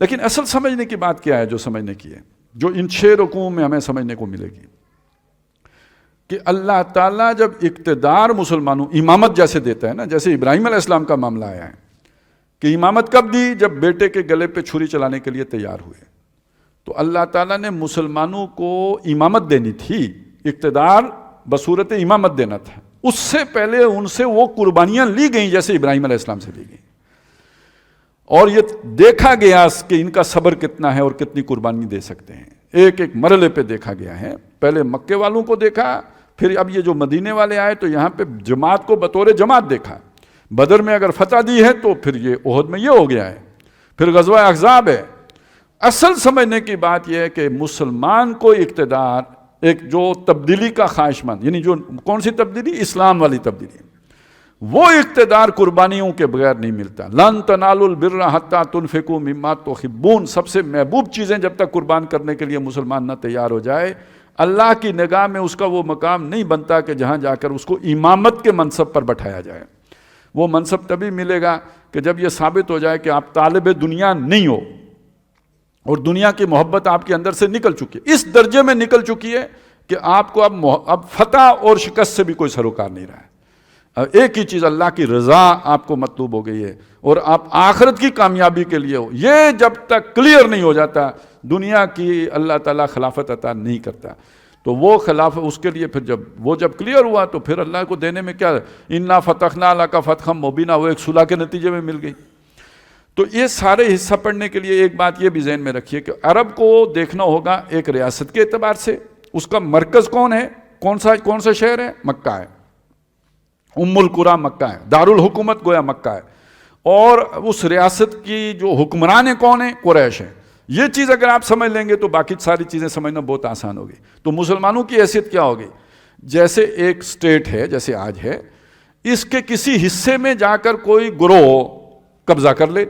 لیکن اصل سمجھنے کی بات کیا ہے جو سمجھنے کی ہے، جو ان 6 رکوعوں میں ہمیں سمجھنے کو ملے گی، کہ اللہ تعالیٰ جب اقتدار مسلمانوں امامت جیسے دیتا ہے نا، جیسے ابراہیم علیہ السلام کا معاملہ آیا ہے کہ امامت کب دی؟ جب بیٹے کے گلے پہ چھری چلانے کے لیے تیار ہوئے، تو اللہ تعالیٰ نے مسلمانوں کو امامت دینی تھی، اقتدار بصورت امامت دینا تھا، اس سے پہلے ان سے وہ قربانیاں لی گئیں جیسے ابراہیم علیہ السلام سے لی گئیں، اور یہ دیکھا گیا کہ ان کا صبر کتنا ہے اور کتنی قربانی دے سکتے ہیں، ایک ایک مرحلے پہ دیکھا گیا ہے۔ پہلے مکے والوں کو دیکھا، پھر اب یہ جو مدینے والے آئے تو یہاں پہ جماعت کو بطور جماعت دیکھا، بدر میں اگر فتح دی ہے تو پھر یہ احد میں یہ ہو گیا ہے، پھر غزوہ احزاب ہے۔ اصل سمجھنے کی بات یہ ہے کہ مسلمان کو اقتدار، ایک جو تبدیلی کا خواہش مند، یعنی جو کون سی تبدیلی؟ اسلام والی تبدیلی، وہ اقتدار قربانیوں کے بغیر نہیں ملتا۔ لن تنالوا البر حتی تنفقوا مما تحبون، سب سے محبوب چیزیں جب تک قربان کرنے کے لیے مسلمان نہ تیار ہو جائے، اللہ کی نگاہ میں اس کا وہ مقام نہیں بنتا کہ جہاں جا کر اس کو امامت کے منصب پر بٹھایا جائے۔ وہ منصب تبھی ملے گا کہ جب یہ ثابت ہو جائے کہ آپ طالب دنیا نہیں ہو اور دنیا کی محبت آپ کے اندر سے نکل چکی ہے، اس درجے میں نکل چکی ہے کہ آپ کو اب فتح اور شکست سے بھی کوئی سروکار نہیں رہا ہے۔ ایک ہی چیز، اللہ کی رضا آپ کو مطلوب ہو گئی ہے اور آپ آخرت کی کامیابی کے لیے ہو۔ یہ جب تک کلیئر نہیں ہو جاتا، دنیا کی اللہ تعالیٰ خلافت عطا نہیں کرتا۔ تو وہ خلاف اس کے لیے پھر جب کلیئر ہوا تو پھر اللہ کو دینے میں کیا، انا فتحنا لک فتحا مبینا، وہ ایک صلح کے نتیجے میں مل گئی۔ تو یہ سارے حصہ پڑھنے کے لیے ایک بات یہ بھی ذہن میں رکھیے کہ عرب کو دیکھنا ہوگا ایک ریاست کے اعتبار سے، اس کا مرکز کون ہے، کون سا شہر ہے؟ مکہ ہے، ام القریٰ مکہ ہے، دارالحکومت گویا مکہ ہے، اور اس ریاست کی جو حکمران ہیں کون ہیں؟ قریش ہیں۔ یہ چیز اگر آپ سمجھ لیں گے تو باقی ساری چیزیں سمجھنا بہت آسان ہوگی۔ تو مسلمانوں کی حیثیت کیا ہوگی؟ جیسے ایک سٹیٹ ہے، جیسے آج ہے، اس کے کسی حصے میں جا کر کوئی گروہ قبضہ کر لے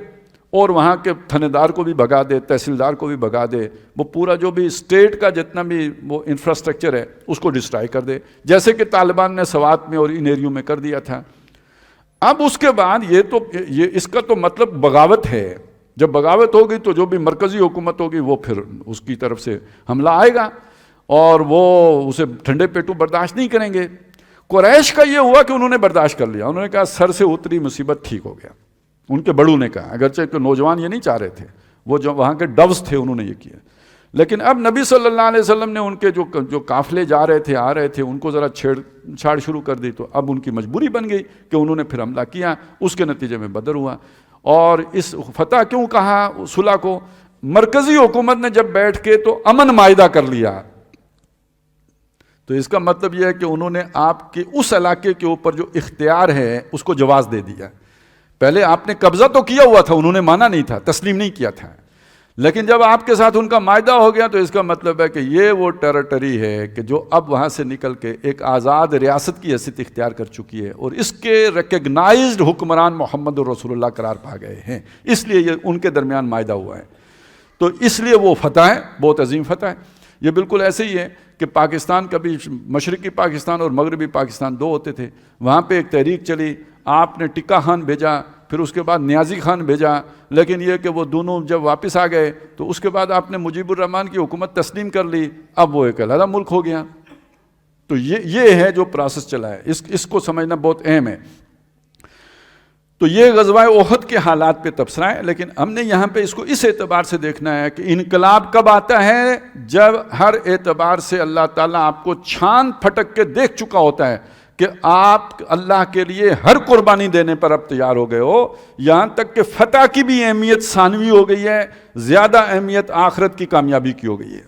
اور وہاں کے تھانے دار کو بھی بھگا دے، تحصیلدار کو بھی بھگا دے، وہ پورا جو بھی اسٹیٹ کا جتنا بھی وہ انفراسٹرکچر ہے اس کو ڈسٹرائی کر دے، جیسے کہ طالبان نے سوات میں اور ان ایریوں میں کر دیا تھا۔ اب اس کے بعد یہ اس کا تو مطلب بغاوت ہے۔ جب بغاوت ہوگی تو جو بھی مرکزی حکومت ہوگی وہ پھر اس کی طرف سے حملہ آئے گا اور وہ اسے ٹھنڈے پیٹوں برداشت نہیں کریں گے۔ قریش کا یہ ہوا کہ انہوں نے برداشت کر لیا، انہوں نے کہا سر سے اتری مصیبت، ٹھیک ہو گیا۔ ان کے بڑوں نے کہا، اگرچہ کہ نوجوان یہ نہیں چاہ رہے تھے، وہ جو وہاں کے ڈوز تھے انہوں نے یہ کیا، لیکن اب نبی صلی اللہ علیہ وسلم نے ان کے جو قافلے جا رہے تھے آ رہے تھے ان کو ذرا چھیڑ چھاڑ شروع کر دی، تو اب ان کی مجبوری بن گئی کہ انہوں نے پھر حملہ کیا، اس کے نتیجے میں بدر ہوا۔ اور اس فتح کیوں کہا صلح کو؟ مرکزی حکومت نے جب بیٹھ کے تو امن معاہدہ کر لیا، تو اس کا مطلب یہ ہے کہ انہوں نے آپ کے اس علاقے کے اوپر جو اختیار ہے اس کو جواز دے دیا۔ پہلے آپ نے قبضہ تو کیا ہوا تھا، انہوں نے مانا نہیں تھا، تسلیم نہیں کیا تھا، لیکن جب آپ کے ساتھ ان کا معاہدہ ہو گیا تو اس کا مطلب ہے کہ یہ وہ ٹیریٹری ہے کہ جو اب وہاں سے نکل کے ایک آزاد ریاست کی حیثیت اختیار کر چکی ہے، اور اس کے ریکگنائزڈ حکمران محمد رسول اللہ قرار پا گئے ہیں، اس لیے یہ ان کے درمیان معاہدہ ہوا ہے۔ تو اس لیے وہ فتح ہے، بہت عظیم فتح ہے۔ یہ بالکل ایسے ہی ہے کہ پاکستان کبھی مشرقی پاکستان اور مغربی پاکستان دو ہوتے تھے، وہاں پہ ایک تحریک چلی، آپ نے ٹکا خان بھیجا، پھر اس کے بعد نیازی خان بھیجا، لیکن یہ کہ وہ دونوں جب واپس آ گئے تو اس کے بعد آپ نے مجیب الرحمن کی حکومت تسلیم کر لی، اب وہ ایک علیحدہ ملک ہو گیا۔ تو یہ ہے جو پروسیس چلا ہے، اس کو سمجھنا بہت اہم ہے۔ تو یہ غزوہ احد کے حالات پہ تبصرہ ہے، لیکن ہم نے یہاں پہ اس کو اس اعتبار سے دیکھنا ہے کہ انقلاب کب آتا ہے؟ جب ہر اعتبار سے اللہ تعالیٰ آپ کو چھان پھٹک کے دیکھ چکا ہوتا ہے کہ آپ اللہ کے لیے ہر قربانی دینے پر اب تیار ہو گئے ہو، یہاں تک کہ فتح کی بھی اہمیت ثانوی ہو گئی ہے، زیادہ اہمیت آخرت کی کامیابی کی ہو گئی ہے۔